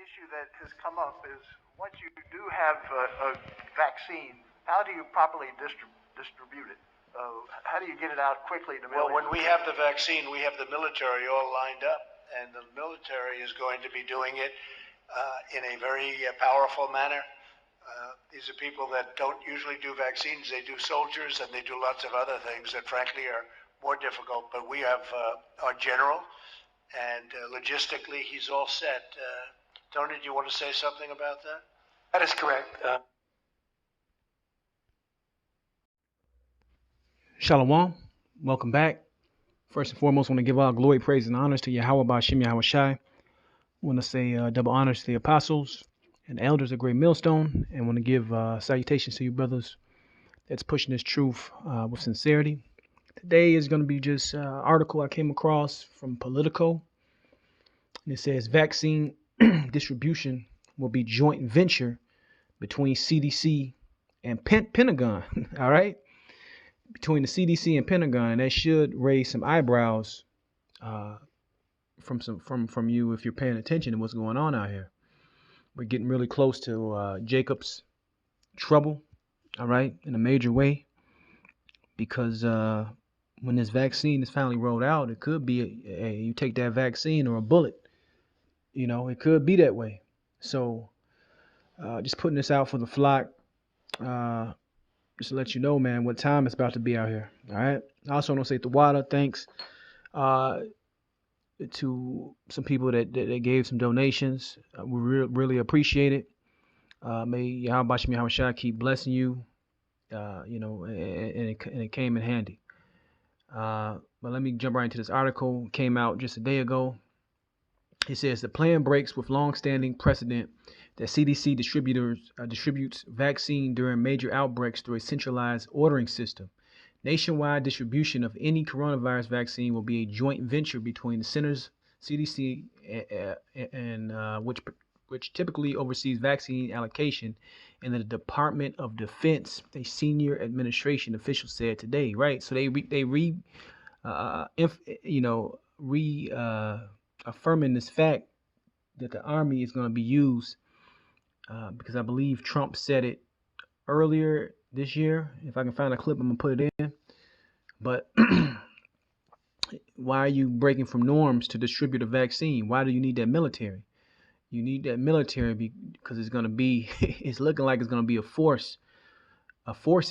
issue that has come up is once you do have a vaccine, how do you properly distribute it? How do you get it out quickly to millions? Well, when we have the vaccine, we have the military all lined up, and the military is going to be doing it in a very powerful manner. These are people that don't usually do vaccines. They do soldiers, and they do lots of other things that, frankly, are more difficult. But we have our general, and logistically, he's all set. Tony, do you want to say something about that? That is correct. Shalom, welcome back. First and foremost, I want to give all glory, praise, and honors to Yahweh Ba'Shem Yahweh Shai. I want to say double honors to the apostles and elders of Great Millstone, and want to give salutations to you brothers that's pushing this truth with sincerity. Today is going to be just an article I came across from Politico, and it says vaccine distribution will be joint venture between CDC and Pentagon. All right. Between the CDC and Pentagon, and that should raise some eyebrows from you if you're paying attention to what's going on out here. We're getting really close to Jacob's trouble, all right, in a major way, because when this vaccine is finally rolled out, it could be you take that vaccine or a bullet, you know, it could be that way. So just putting this out for the flock. Just to let you know, man, what time it's about to be out here. All right. I also want to say Tawada, thanks to some people that gave some donations. We really appreciate it. May Yahweh Ba'Shem Yahweh Shai keep blessing you. You know, and it came in handy. But let me jump right into this article. It came out just a day ago. It says the plan breaks with long-standing precedent that CDC distributes vaccine during major outbreaks through a centralized ordering system. Nationwide distribution of any coronavirus vaccine will be a joint venture between the centers, CDC, and which typically oversees vaccine allocation, and the Department of Defense, a senior administration official said today. Right, so they affirming this fact that the Army is going to be used. Because I believe Trump said it earlier this year. If I can find a clip, I'm going to put it in. But why are you breaking from norms to distribute a vaccine? Why do you need that military? You need that military because it's going to be, it's looking like it's going to be a force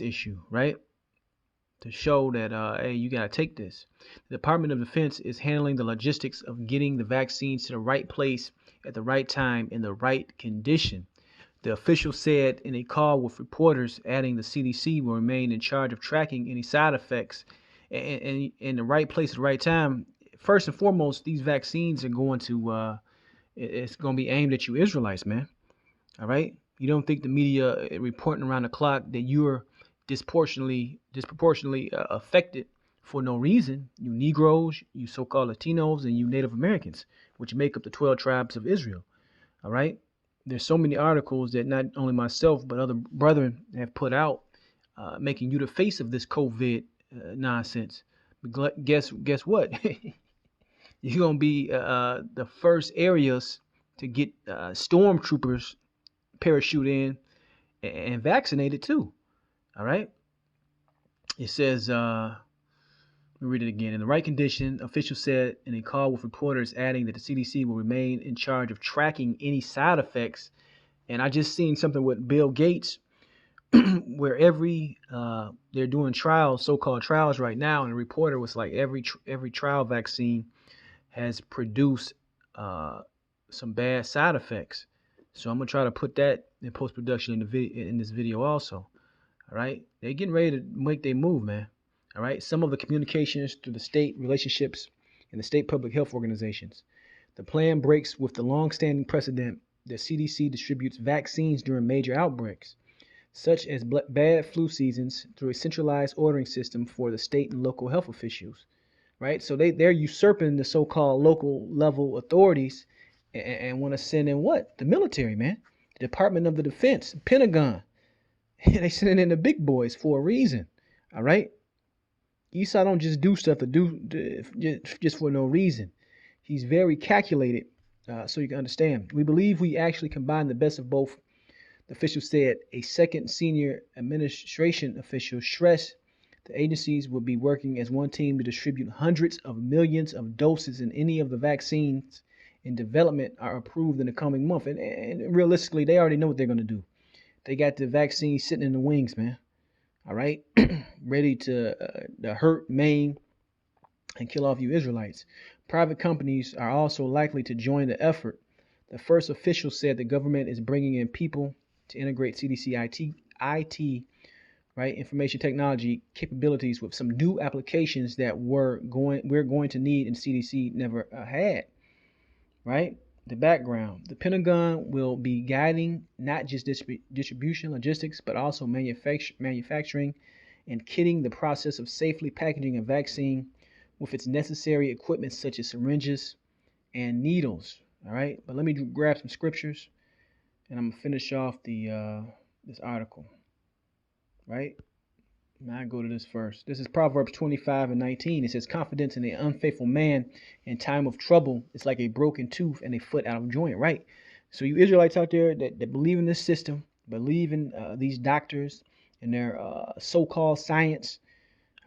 issue, right? To show that, hey, you got to take this. The Department of Defense is handling the logistics of getting the vaccines to the right place at the right time in the right condition. The official said in a call with reporters, adding the CDC will remain in charge of tracking any side effects and in the right place at the right time. First and foremost, these vaccines are going to, it's going to be aimed at you Israelites, man. All right. You don't think the media reporting around the clock that you're disproportionately affected for no reason. You Negroes, you so-called Latinos, and you Native Americans, which make up the 12 tribes of Israel. All right. There's so many articles that not only myself, but other brethren have put out, making you the face of this COVID nonsense. But guess what? You're going to be the first areas to get stormtroopers parachute in and vaccinated too. All right. It says, let me read it again. In the right condition, officials said in a call with reporters, adding that the CDC will remain in charge of tracking any side effects. And I just seen something with Bill Gates where they're doing trials, so-called trials right now. And the reporter was like, every trial vaccine has produced some bad side effects. So I'm going to try to put that in post-production in this video also. All right. They're getting ready to make their move, man. All right. Some of the communications through the state relationships and the state public health organizations. The plan breaks with the long-standing precedent that CDC distributes vaccines during major outbreaks, such as bad flu seasons, through a centralized ordering system for the state and local health officials. Right. So they're usurping the so-called local level authorities and want to send in what? The military, man. The Department of the Defense, Pentagon. They sending in the big boys for a reason. All right. Esau don't just do stuff just for no reason. He's very calculated so you can understand. We believe we actually combine the best of both. The official said. A second senior administration official stressed the agencies will be working as one team to distribute hundreds of millions of doses in any of the vaccines in development are approved in the coming month. And realistically, they already know what they're going to do. They got the vaccine sitting in the wings, man. All right, ready to hurt, maim, and kill off you Israelites. Private companies are also likely to join the effort. The first official said the government is bringing in people to integrate CDC IT, right, information technology capabilities with some new applications that we're going to need and CDC never had, right? The background. The Pentagon will be guiding not just distribution, logistics, but also manufacturing and kitting the process of safely packaging a vaccine with its necessary equipment such as syringes and needles. All right, but let me grab some scriptures, and I'm gonna finish off the this article. Right, now I go to this first. This is Proverbs 25:19. It says, "Confidence in an unfaithful man in time of trouble is like a broken tooth and a foot out of joint." Right. So you Israelites out there that believe in this system, believe in these doctors and their so-called science.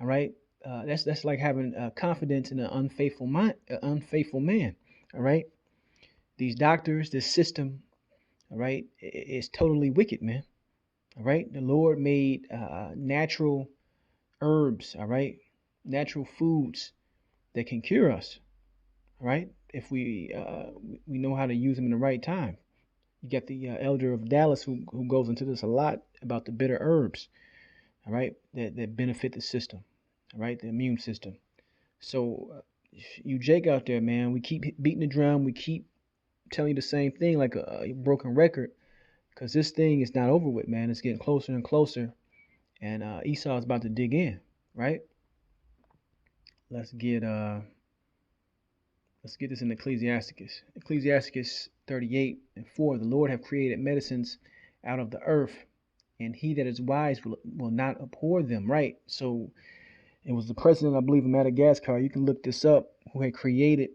All right. That's like having confidence in an unfaithful man. All right. These doctors, this system, all right, is totally wicked, man. All right. The Lord made natural herbs, all right, natural foods that can cure us, all right, if we know how to use them in the right time. You got the elder of Dallas who goes into this a lot about the bitter herbs, all right, that benefit the system, all right, the immune system. So you Jake out there, man, we keep beating the drum, we keep telling you the same thing like a broken record, because this thing is not over with, man. It's getting closer and closer, and Esau is about to dig in, right? Let's get this in Ecclesiasticus. Ecclesiasticus 38:4. The Lord have created medicines out of the earth, and he that is wise will not abhor them. Right. So it was the president, I believe, of Madagascar. You can look this up, who had created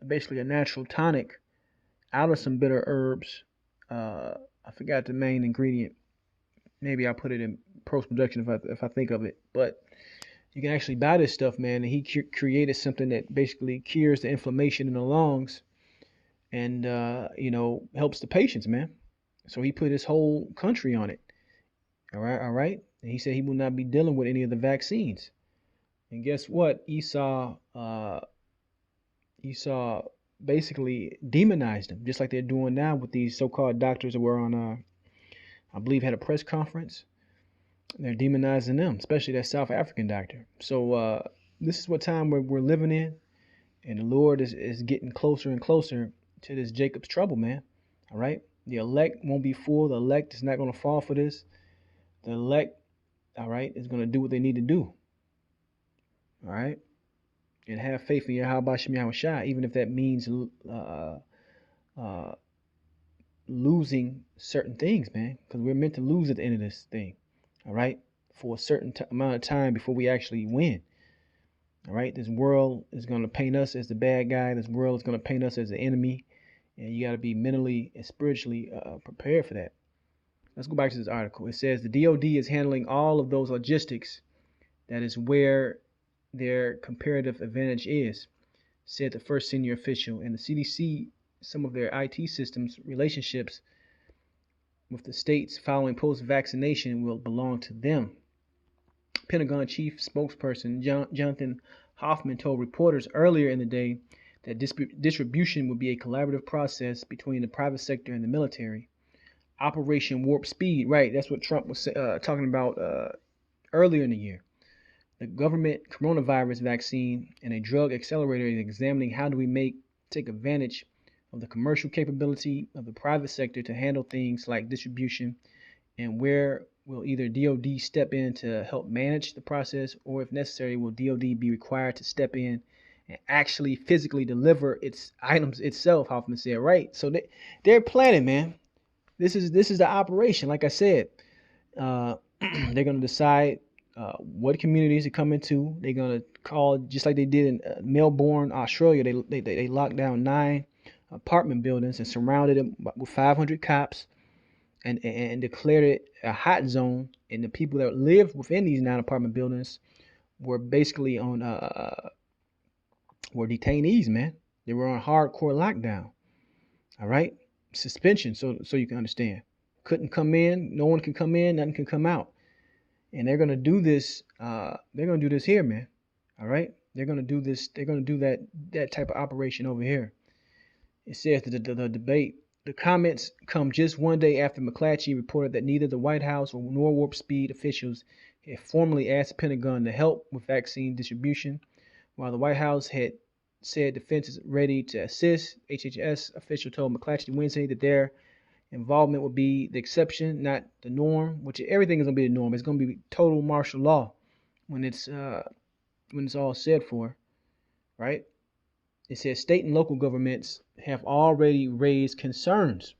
basically a natural tonic out of some bitter herbs. I forgot the main ingredient. Maybe I'll put it in post-production if I think of it. But you can actually buy this stuff, man. And he created something that basically cures the inflammation in the lungs and, helps the patients, man. So he put his whole country on it. All right. And he said he will not be dealing with any of the vaccines. And guess what? Esau basically demonized him, just like they're doing now with these so-called doctors that were on, I believe, had a press conference. They're demonizing them, especially that South African doctor. So this is what time we're living in, and the Lord is getting closer and closer to this Jacob's trouble, man. All right, the elect won't be fooled. The elect is not going to fall for this. The elect, all right, is going to do what they need to do. All right, and have faith in Yahweh Shem Yahushua, even if that means losing certain things, man, because we're meant to lose at the end of this thing. All right, for a certain amount of time before we actually win. All right, this world is going to paint us as the bad guy. This world is going to paint us as the enemy, and you got to be mentally and spiritually prepared for that. Let's go back to this article. It says the DoD is handling all of those logistics. That is where their comparative advantage is, said the first senior official. And the CDC, some of their IT systems relationships with the states following post-vaccination will belong to them. Pentagon chief spokesperson Jonathan Hoffman told reporters earlier in the day that distribution would be a collaborative process between the private sector and the military. Operation Warp Speed, right? That's what Trump was talking about earlier in the year. The government coronavirus vaccine and a drug accelerator is examining how do we take advantage of the commercial capability of the private sector to handle things like distribution, and where will either DoD step in to help manage the process, or if necessary, will DoD be required to step in and actually physically deliver its items itself, Hoffman said, right? So they're planning, man. This is the operation. Like I said, they're going to decide what communities to come into. They're going to call, just like they did in Melbourne, Australia. They locked down 9 apartment buildings and surrounded them with 500 cops and declared it a hot zone. And the people that lived within these 9 apartment buildings were basically on were detainees, man. They were on hardcore lockdown. All right, suspension. So you can understand. Couldn't come in. No one can come in. Nothing can come out. And they're gonna do this. They're gonna do this here, man. All right. They're gonna do this. They're gonna do that type of operation over here. It says that the debate. The comments come just one day after McClatchy reported that neither the White House nor Warp Speed officials had formally asked the Pentagon to help with vaccine distribution. While the White House had said defense is ready to assist, HHS official told McClatchy Wednesday that their involvement would be the exception, not the norm. Which everything is going to be the norm. It's going to be total martial law when it's all said for, right? It says state and local governments have already raised concerns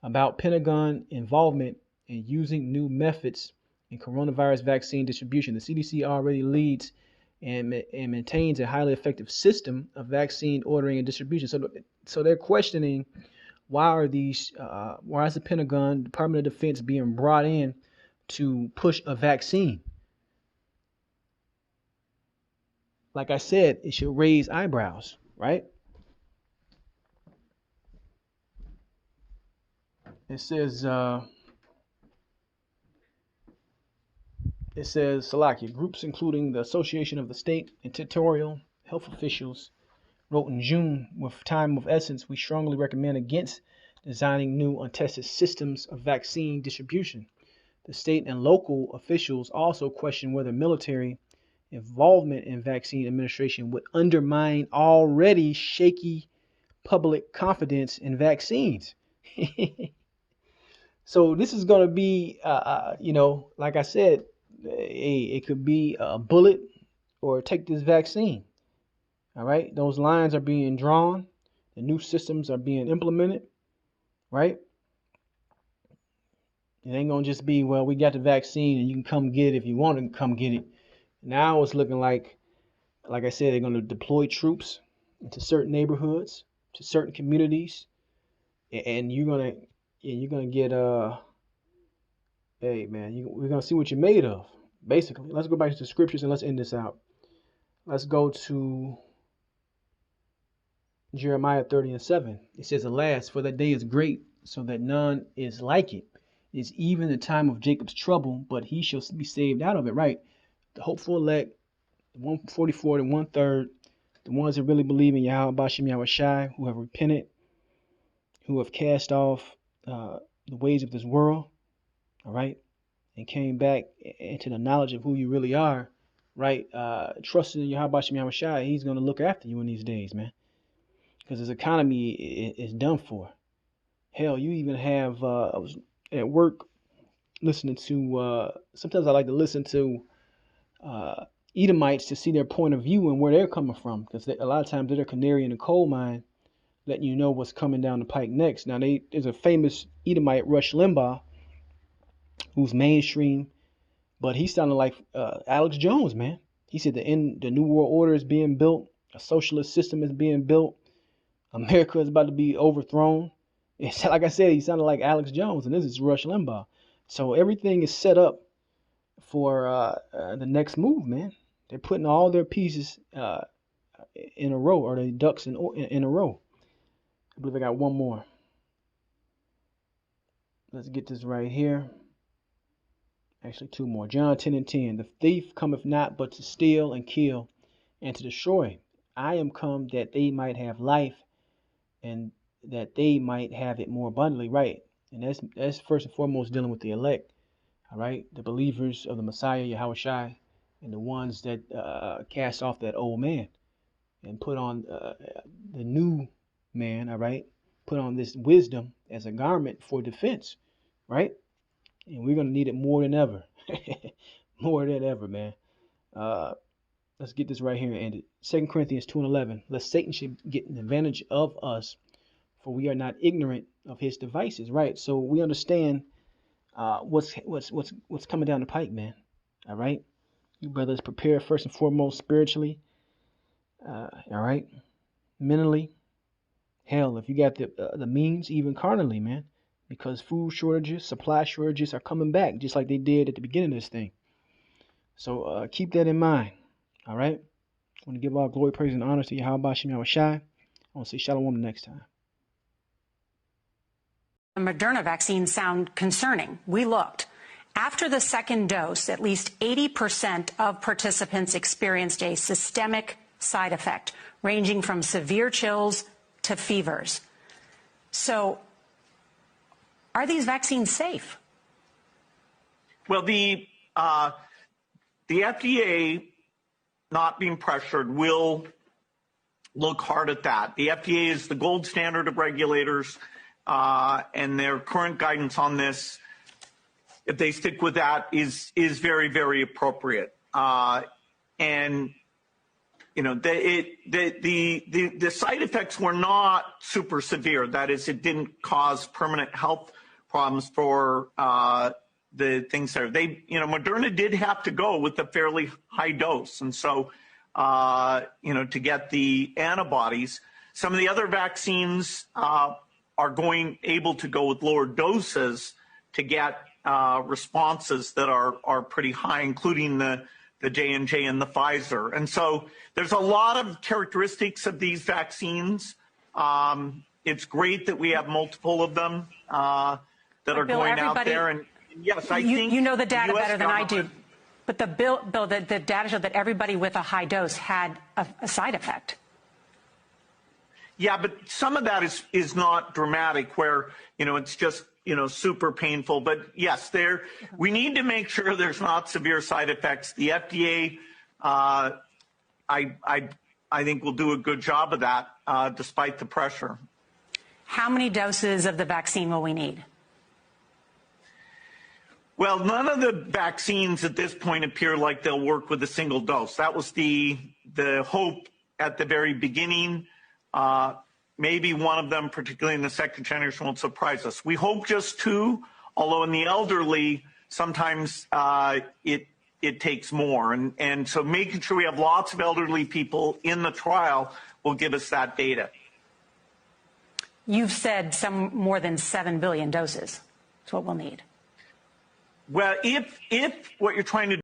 about Pentagon involvement in using new methods in coronavirus vaccine distribution. The CDC already leads and maintains a highly effective system of vaccine ordering and distribution. So they're questioning why is the Pentagon, Department of Defense being brought in to push a vaccine? Like I said, it should raise eyebrows, right? It says Salakia, groups including the Association of the State and Territorial Health Officials wrote in June, with time of essence, we strongly recommend against designing new untested systems of vaccine distribution. The state and local officials also question whether military involvement in vaccine administration would undermine already shaky public confidence in vaccines. So this is going to be, like I said, it could be a bullet or take this vaccine. All right. Those lines are being drawn. The new systems are being implemented. Right. It ain't going to just be, well, we got the vaccine and you can come get it if you want to come get it. Now it's looking like I said, they're going to deploy troops into certain neighborhoods, to certain communities. And you're going to get, hey, man, we're going to see what you're made of, basically. Let's go back to the scriptures and let's end this out. Let's go to Jeremiah 30:7. It says, alas, for that day is great, so that none is like it. It is even the time of Jacob's trouble, but he shall be saved out of it, right? The hopeful elect, the 144, the 1/3, the ones that really believe in Yahweh Bashim Yahweh Shai, who have repented, who have cast off the ways of this world, all right, and came back into the knowledge of who you really are, right? Trusting in Yahweh Bashim Yahweh Shai, he's going to look after you in these days, man. Because his economy is done for. Hell, you even have, I was at work listening to, sometimes I like to listen to Edomites to see their point of view and where they're coming from. Because a lot of times they're a canary in the coal mine, letting you know what's coming down the pike next. Now, there's a famous Edomite, Rush Limbaugh, who's mainstream, but he sounded like Alex Jones, man. He said the New World Order is being built, a socialist system is being built, America is about to be overthrown. It's like I said, he sounded like Alex Jones, and this is Rush Limbaugh. So everything is set up for the next move, man. They're putting all their pieces in a row, or the ducks in a row. I believe I got one more. Let's get this right here. Actually, two more. John 10:10. The thief cometh not but to steal and kill and to destroy. I am come that they might have life, and that they might have it more abundantly, right? And that's first and foremost dealing with the elect, all right? The believers of the Messiah, Yahweh Shai, and the ones that cast off that old man and put on the new man, all right? Put on this wisdom as a garment for defense, right? And we're going to need it more than ever. More than ever, man. Let's get this right here and end it. 2 Corinthians 2:11. Lest Satan should get an advantage of us, for we are not ignorant of his devices, right? So we understand what's coming down the pike, man. All right, you brothers prepare first and foremost spiritually, all right, mentally, Hell, if you got the means, even carnally, man, because food shortages, supply shortages are coming back, just like they did at the beginning of this thing. So keep that in mind. All right. I want to give all glory, praise, and honor to Yahweh Shem Yahweh Shai. I want to say shalom the next time. The Moderna vaccines sound concerning. We looked. After the second dose, at least 80% of participants experienced a systemic side effect, ranging from severe chills to fevers. So, are these vaccines safe? Well, the FDA, not being pressured, will look hard at that. The FDA is the gold standard of regulators, and their current guidance on this, if they stick with that, is very, very appropriate. And you know, the side effects were not super severe. That is, it didn't cause permanent health problems for the things there. Moderna did have to go with a fairly high dose, and so to get the antibodies. Some of the other vaccines are able to go with lower doses to get responses that are pretty high, including the J&J and the Pfizer. And so there's a lot of characteristics of these vaccines. It's great that we have multiple of them that are Bill, going out there. And yes, I think you know the data US better than I do. But the data showed that everybody with a high dose had a side effect. Yeah, but some of that is not dramatic, where it's just super painful. But yes, we need to make sure there's not severe side effects. The FDA, I think, will do a good job of that, despite the pressure. How many doses of the vaccine will we need? Well, none of the vaccines at this point appear like they'll work with a single dose. That was the hope at the very beginning. Maybe one of them, particularly in the second generation, won't surprise us. We hope just 2, although in the elderly, sometimes it takes more. And so making sure we have lots of elderly people in the trial will give us that data. You've said some more than 7 billion doses. That's what we'll need. Well, if what you're trying to